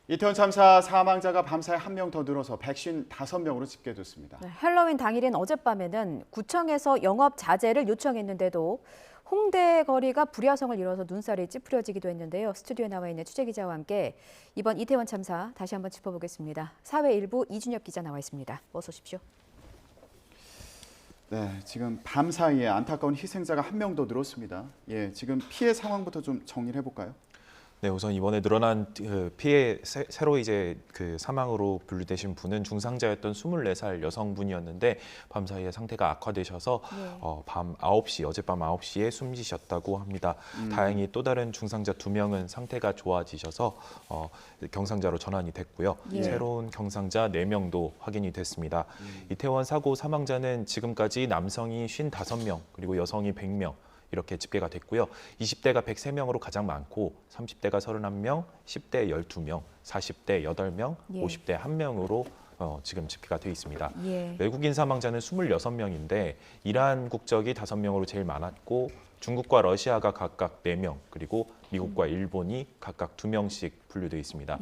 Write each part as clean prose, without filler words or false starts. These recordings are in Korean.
이태원 참사 사망자가 밤사이 한 명 더 늘어서 155명으로 집계됐습니다. 네, 헬로윈 당일인 어젯밤에는 구청에서 영업 자제를 요청했는데도 홍대 거리가 불야성을 이뤄서 눈살이 찌푸려지기도 했는데요. 스튜디오에 나와 있는 취재기자와 함께 이번 이태원 참사 다시 한번 짚어보겠습니다. 사회일부 이준엽 기자 나와 있습니다. 어서 오십시오. 네, 지금 밤사이에 안타까운 희생자가 한 명 더 늘었습니다. 지금 피해 상황부터 좀 정리를 해볼까요? 네, 우선 이번에 늘어난 피해 새로 이제 그 사망으로 분류되신 분은 중상자였던 24살 여성분이었는데 밤사이에 상태가 악화되셔서 밤 9시, 어젯밤 9시에 숨지셨다고 합니다. 다행히 또 다른 중상자 2명은 상태가 좋아지셔서 경상자로 전환이 됐고요. 새로운 경상자 4명도 확인이 됐습니다. 이태원 사고 사망자는 지금까지 남성이 55명, 그리고 여성이 100명, 이렇게 집계가 됐고요. 20대가 103명으로 가장 많고 30대가 31명, 10대 12명, 40대 8명, 50대 1명으로 지금 집계가 되어 있습니다. 외국인 사망자는 26명인데 이란 국적이 5명으로 제일 많았고 중국과 러시아가 각각 4명, 그리고 미국과 일본이 각각 2명씩 분류되어 있습니다.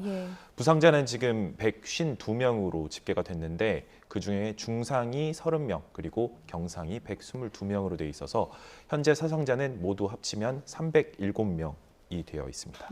부상자는 지금 152명으로 집계가 됐는데 그중에 중상이 30명, 그리고 경상이 122명으로 되어 있어서 현재 사상자는 모두 합치면 307명이 되어 있습니다.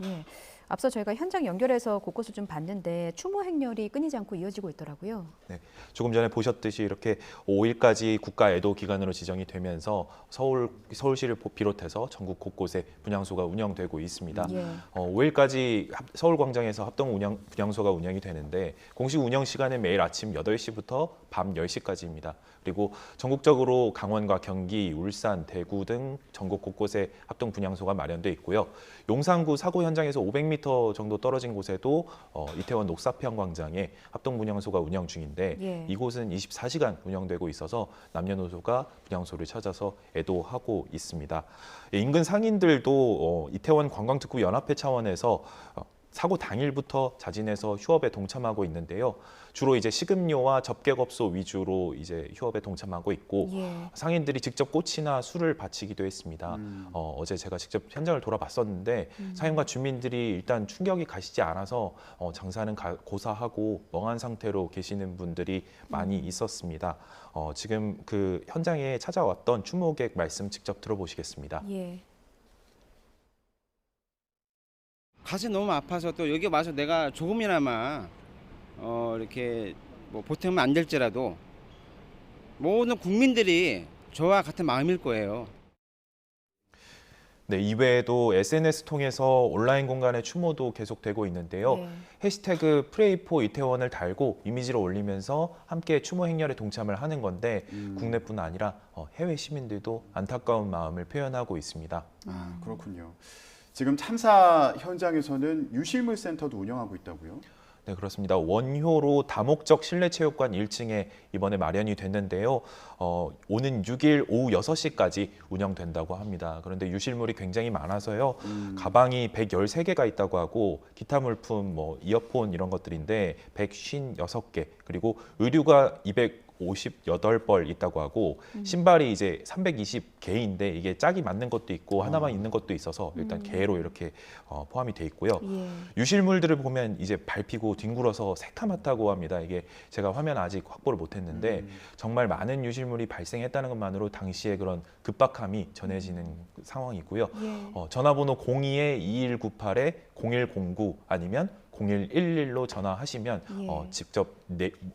앞서 저희가 현장 연결해서 곳곳을 좀 봤는데 추모 행렬이 끊이지 않고 이어지고 있더라고요. 네, 조금 전에 보셨듯이 이렇게 5일까지 국가 애도 기간으로 지정이 되면서 서울시를 비롯해서 전국 곳곳에 분향소가 운영되고 있습니다. 5일까지 서울광장에서 합동 분향소가 운영이 되는데 공식 운영 시간은 매일 아침 8시부터 밤 10시까지입니다. 그리고 전국적으로 강원과 경기, 울산, 대구 등 전국 곳곳에 합동 분향소가 마련돼 있고요. 용산구 사고 현장에서 500m 정도 떨어진 곳에도 이태원 녹사평 광장에 합동 분향소가 운영 중인데 이곳은 24시간 운영되고 있어서 남녀노소가 분향소를 찾아서 애도하고 있습니다. 인근 상인들도 이태원 관광특구 연합회 차원에서 사고 당일부터 자진해서 휴업에 동참하고 있는데요. 주로 이제 식음료와 접객업소 위주로 이제 휴업에 동참하고 있고 상인들이 직접 꽃이나 술을 바치기도 했습니다. 어제 제가 직접 현장을 돌아봤었는데 상인과 주민들이 일단 충격이 가시지 않아서 장사는 고사하고 멍한 상태로 계시는 분들이 많이 있었습니다. 지금 그 현장에 찾아왔던 추모객 말씀 직접 들어보시겠습니다. 가슴이 너무 아파서 또 여기 와서 내가 조금이나마 이렇게 뭐 보탬은 안 될지라도 모든 국민들이 저와 같은 마음일 거예요. 네, 이외에도 SNS 통해서 온라인 공간의 추모도 계속되고 있는데요. 해시태그 프레이포 이태원을 달고 이미지를 올리면서 함께 추모 행렬에 동참을 하는 건데 국내뿐 아니라 해외 시민들도 안타까운 마음을 표현하고 있습니다. 아, 그렇군요. 지금 참사 현장에서는 유실물 센터도 운영하고 있다고요? 네, 그렇습니다. 원효로 다목적 실내체육관 1층에 이번에 마련이 됐는데요. 오는 6일 오후 6시까지 운영된다고 합니다. 그런데 유실물이 굉장히 많아서요. 가방이 113개가 있다고 하고 기타 물품, 뭐 이어폰 이런 것들인데 156개, 그리고 의류가 258벌 있다고 하고 신발이 이제 320개인데 이게 짝이 맞는 것도 있고 하나만 있는 것도 있어서 일단 개로 이렇게 포함이 돼 있고요. 유실물들을 보면 이제 밟히고 뒹굴어서 새카맣다고 합니다. 이게 제가 화면 아직 확보를 못했는데 정말 많은 유실물이 발생했다는 것만으로 당시에 그런 급박함이 전해지는 상황이고요. 전화번호 02-2198-0109 아니면 0111로 전화하시면 직접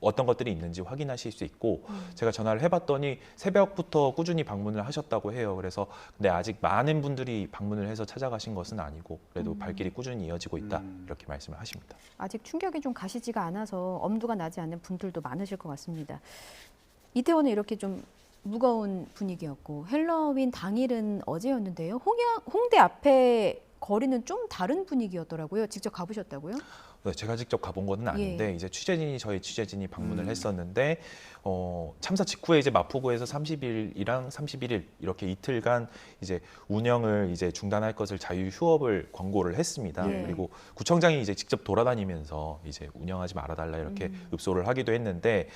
어떤 것들이 있는지 확인하실 수 있고 제가 전화를 해봤더니 새벽부터 꾸준히 방문을 하셨다고 해요. 그래서 근데 아직 많은 분들이 방문을 해서 찾아가신 것은 아니고 그래도 발길이 꾸준히 이어지고 있다 이렇게 말씀을 하십니다. 아직 충격이 좀 가시지가 않아서 엄두가 나지 않는 분들도 많으실 것 같습니다. 이태원은 이렇게 좀 무거운 분위기였고 헬로윈 당일은 어제였는데요. 홍대 앞에 거리는 좀 다른 분위기였더라고요. 직접 가보셨다고요? 제가 직접 가본 건 아닌데 이제 저희 취재진이 방문을 했었는데 참사 직후에 이제 마포구에서 30일이랑 31일 이렇게 이틀간 이제 운영을 이제 중단할 것을 자유 휴업을 권고를 했습니다. 그리고 구청장이 이제 직접 돌아다니면서 이제 운영하지 말아달라 이렇게 읍소를 하기도 했는데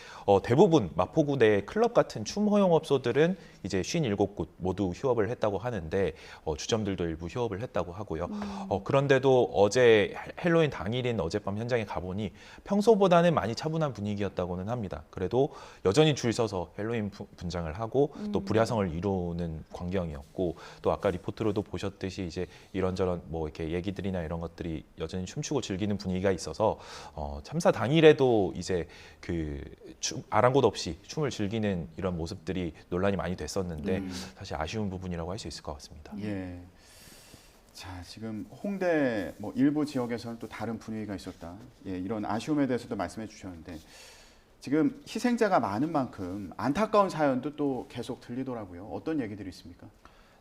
대부분 마포구 내 클럽 같은 추모용 업소들은 이제 57곳 모두 휴업을 했다고 하는데 주점들도 일부 휴업을 했다고 하고. 하고요. 그런데도 어제 헬로윈 당일인 어젯밤 현장에 가보니 평소보다는 많이 차분한 분위기였다고는 합니다. 그래도 여전히 줄 서서 헬로윈 분장을 하고 또 불야성을 이루는 광경이었고, 또 아까 리포트로도 보셨듯이 이제 이런저런 뭐 이렇게 얘기들이나 이런 것들이 여전히 춤추고 즐기는 분위기가 있어서 참사 당일에도 이제 아랑곳 없이 춤을 즐기는 이런 모습들이 논란이 많이 됐었는데 사실 아쉬운 부분이라고 할 수 있을 것 같습니다. 예. 자, 지금 홍대 뭐 일부 지역에서는 또 다른 분위기가 있었다. 예, 이런 아쉬움에 대해서도 말씀해 주셨는데 지금 희생자가 많은 만큼 안타까운 사연도 또 계속 들리더라고요. 어떤 얘기들이 있습니까?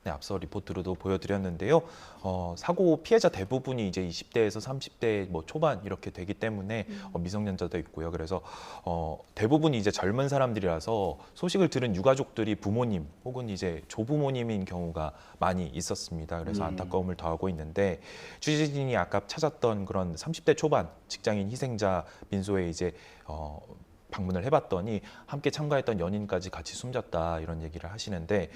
네, 앞서 리포트로도 보여드렸는데요. 사고 피해자 대부분이 이제 20대에서 30대 뭐 초반 이렇게 되기 때문에 미성년자도 있고요. 그래서 대부분이 이제 젊은 사람들이라서 소식을 들은 유가족들이 부모님 혹은 이제 조부모님인 경우가 많이 있었습니다. 그래서 안타까움을 더하고 있는데, 취재진이 아까 찾았던 그런 30대 초반 직장인 희생자 민소에 이제 방문을 해봤더니 함께 참가했던 연인까지 같이 숨졌다 이런 얘기를 하시는데,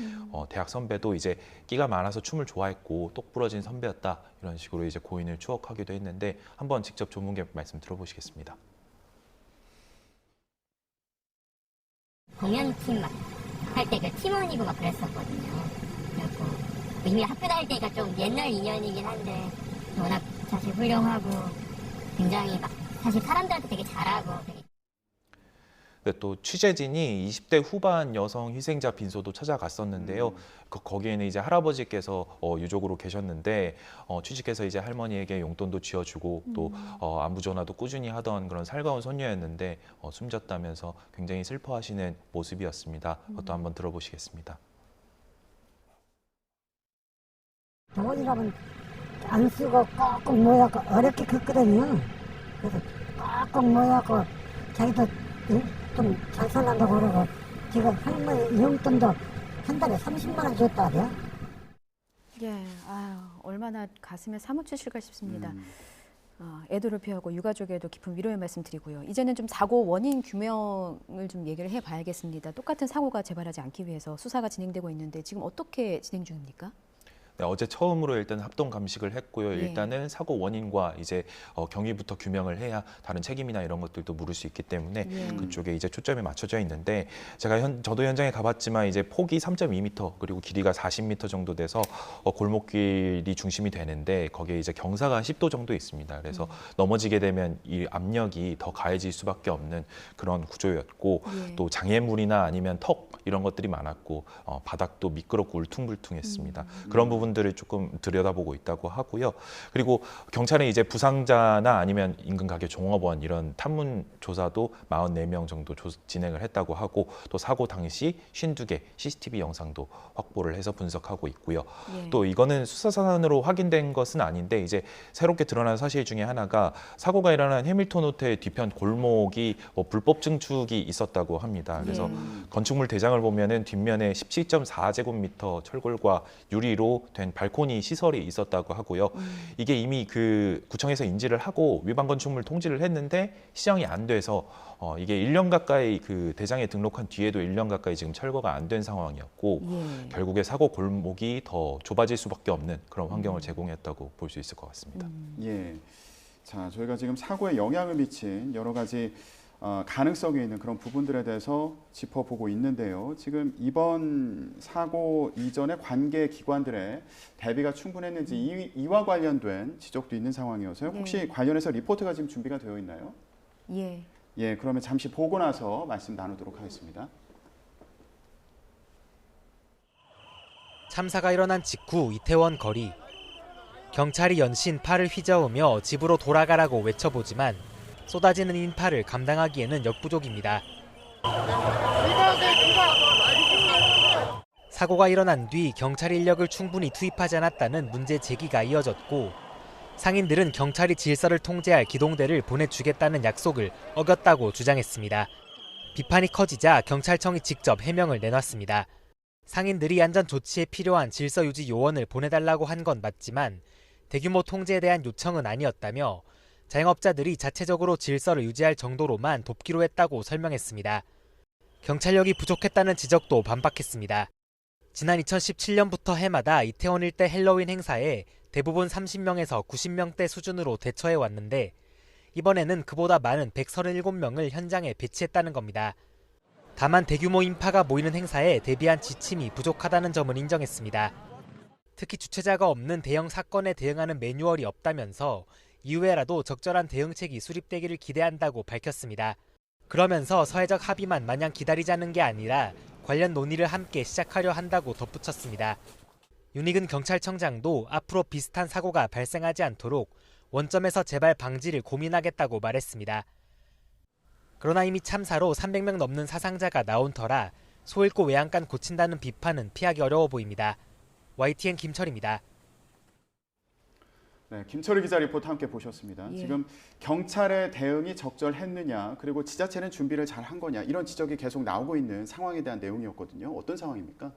대학 선배도 이제 끼가 많아서 춤을 좋아했고 똑 부러진 선배였다 이런 식으로 이제 고인을 추억하기도 했는데, 한번 직접 전문가 말씀 들어보시겠습니다. 공연팀 막 할 때 그 팀원이고 막 그랬었거든요. 그래갖고 이미 학교 다닐 때니까 좀 옛날 인연이긴 한데 워낙 사실 훌륭하고 굉장히 막 사실 사람들한테 되게 잘하고 되게. 또 취재진이 20대 후반 여성 희생자 빈소도 찾아갔었는데요. 거기에는 이제 할아버지께서 유족으로 계셨는데 취직해서 이제 할머니에게 용돈도 쥐어주고 또 안부 전화도 꾸준히 하던 그런 살가운 손녀였는데 숨졌다면서 굉장히 슬퍼하시는 모습이었습니다. 그것도 한번 들어보시겠습니다. 동원이라면 안 쓰고 꼭꼭 모여갖고 어렵게 컸거든요. 그래서 꼭꼭 모여갖고 자기도 좀 잘 살란다고 그러고, 지금 할머니 용돈도 한 달에 30만 원 줬다 하대요. 예, 얼마나 가슴에 사무치실까 싶습니다. 애도를 표하고 유가족에도 깊은 위로의 말씀 드리고요. 이제는 좀 사고 원인 규명을 좀 얘기를 해봐야겠습니다. 똑같은 사고가 재발하지 않기 위해서 수사가 진행되고 있는데 지금 어떻게 진행 중입니까? 네, 어제 처음으로 일단 합동 감식을 했고요. 네. 일단은 사고 원인과 이제 경위부터 규명을 해야 다른 책임이나 이런 것들도 물을 수 있기 때문에 그쪽에 이제 초점이 맞춰져 있는데, 제가 저도 현장에 가봤지만 이제 폭이 3.2m 그리고 길이가 40m 정도 돼서 골목길이 중심이 되는데, 거기에 이제 경사가 10도 정도 있습니다. 그래서 넘어지게 되면 이 압력이 더 가해질 수밖에 없는 그런 구조였고, 또 장애물이나 아니면 턱 이런 것들이 많았고 바닥도 미끄럽고 울퉁불퉁했습니다. 그런 부분들을 조금 들여다보고 있다고 하고요. 그리고 경찰은 이제 부상자나 아니면 인근 가게 종업원 이런 탐문 조사도 44명 정도 진행을 했다고 하고, 또 사고 당시 52개 CCTV 영상도 확보를 해서 분석하고 있고요. 또 이거는 수사산으로 확인된 것은 아닌데, 이제 새롭게 드러난 사실 중에 하나가 사고가 일어난 해밀턴 호텔 뒤편 골목이 불법 증축이 있었다고 합니다. 그래서 건축물 대장을 보면은 뒷면에 17.4제곱미터 철골과 유리로 된 발코니 시설이 있었다고 하고요. 이게 이미 구청에서 인지를 하고 위반 건축물 통지를 했는데 시정이 안 돼서 이게 1년 가까이 대장에 등록한 뒤에도 1년 가까이 지금 철거가 안 된 상황이었고, 결국에 사고 골목이 더 좁아질 수밖에 없는 그런 환경을 제공했다고 볼 수 있을 것 같습니다. 예. 자, 저희가 지금 사고에 영향을 미친 여러 가지 가능성이 있는 그런 부분들에 대해서 짚어보고 있는데요. 지금 이번 사고 이전의 관계 기관들의 대비가 충분했는지 이와 관련된 지적도 있는 상황이어서요. 혹시 관련해서 리포트가 지금 준비가 되어 있나요? 예, 그러면 잠시 보고 나서 말씀 나누도록 하겠습니다. 참사가 일어난 직후 이태원 거리. 경찰이 연신 팔을 휘저으며 집으로 돌아가라고 외쳐보지만 쏟아지는 인파를 감당하기에는 역부족입니다. 사고가 일어난 뒤 경찰 인력을 충분히 투입하지 않았다는 문제 제기가 이어졌고, 상인들은 경찰이 질서를 통제할 기동대를 보내주겠다는 약속을 어겼다고 주장했습니다. 비판이 커지자 경찰청이 직접 해명을 내놨습니다. 상인들이 안전 조치에 필요한 질서 유지 요원을 보내달라고 한 건 맞지만 대규모 통제에 대한 요청은 아니었다며, 자영업자들이 자체적으로 질서를 유지할 정도로만 돕기로 했다고 설명했습니다. 경찰력이 부족했다는 지적도 반박했습니다. 지난 2017년부터 해마다 이태원 일대 헬로윈 행사에 대부분 30명에서 90명대 수준으로 대처해 왔는데 이번에는 그보다 많은 137명을 현장에 배치했다는 겁니다. 다만 대규모 인파가 모이는 행사에 대비한 지침이 부족하다는 점은 인정했습니다. 특히 주최자가 없는 대형 사건에 대응하는 매뉴얼이 없다면서 이후에라도 적절한 대응책이 수립되기를 기대한다고 밝혔습니다. 그러면서 사회적 합의만 마냥 기다리자는 게 아니라 관련 논의를 함께 시작하려 한다고 덧붙였습니다. 윤익은 경찰청장도 앞으로 비슷한 사고가 발생하지 않도록 원점에서 재발 방지를 고민하겠다고 말했습니다. 그러나 이미 참사로 300명 넘는 사상자가 나온 터라 소 잃고 외양간 고친다는 비판은 피하기 어려워 보입니다. YTN 김철입니다. 네, 김철희 기자 리포트 함께 보셨습니다. 예. 지금 경찰의 대응이 적절했느냐, 그리고 지자체는 준비를 잘 한 거냐, 이런 지적이 계속 나오고 있는 상황에 대한 내용이었거든요. 어떤 상황입니까?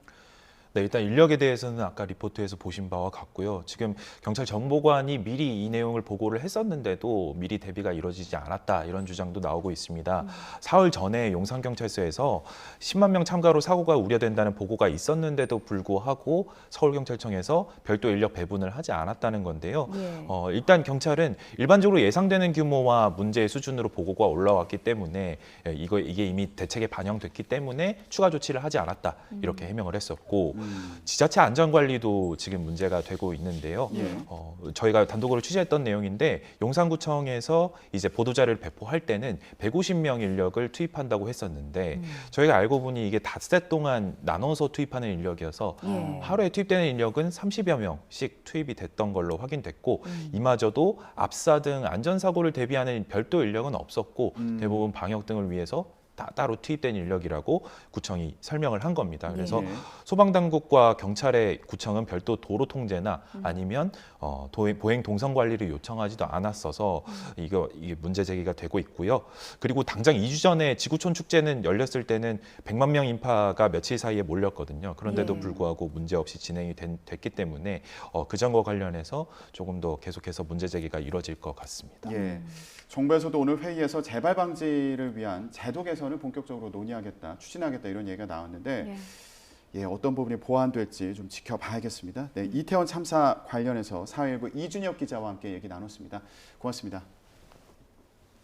네, 일단 인력에 대해서는 아까 리포트에서 보신 바와 같고요. 지금 경찰 정보관이 미리 이 내용을 보고를 했었는데도 미리 대비가 이루어지지 않았다, 이런 주장도 나오고 있습니다. 사흘 전에 용산경찰서에서 10만 명 참가로 사고가 우려된다는 보고가 있었는데도 불구하고 서울경찰청에서 별도 인력 배분을 하지 않았다는 건데요. 예. 일단 경찰은 일반적으로 예상되는 규모와 문제의 수준으로 보고가 올라왔기 때문에 이게 이미 대책에 반영됐기 때문에 추가 조치를 하지 않았다, 이렇게 해명을 했었고, 지자체 안전관리도 지금 문제가 되고 있는데요. 예. 저희가 단독으로 취재했던 내용인데 용산구청에서 이제 보도자료를 배포할 때는 150명 인력을 투입한다고 했었는데 저희가 알고 보니 이게 닷새 동안 나눠서 투입하는 인력이어서 예. 하루에 투입되는 인력은 30여 명씩 투입이 됐던 걸로 확인됐고 이마저도 압사 등 안전사고를 대비하는 별도 인력은 없었고 대부분 방역 등을 위해서 따로 투입된 인력이라고 구청이 설명을 한 겁니다. 그래서 예. 소방당국과 경찰의 구청은 별도 도로 통제나 아니면 보행 동선 관리를 요청하지도 않았어서 이게 문제 제기가 되고 있고요. 그리고 당장 2주 전에 지구촌 축제는 열렸을 때는 100만 명 인파가 며칠 사이에 몰렸거든요. 그런데도 예. 불구하고 문제 없이 진행이 됐기 때문에 그 점과 관련해서 조금 더 계속해서 문제 제기가 이뤄질 것 같습니다. 예. 정부에서도 오늘 회의에서 재발 방지를 위한 제도 개선을 본격적으로 논의하겠다, 추진하겠다, 이런 얘기가 나왔는데 예. 어떤 부분이 보완될지 좀 지켜봐야겠습니다. 네, 이태원 참사 관련해서 4.19 이준혁 기자와 함께 얘기 나눴습니다. 고맙습니다.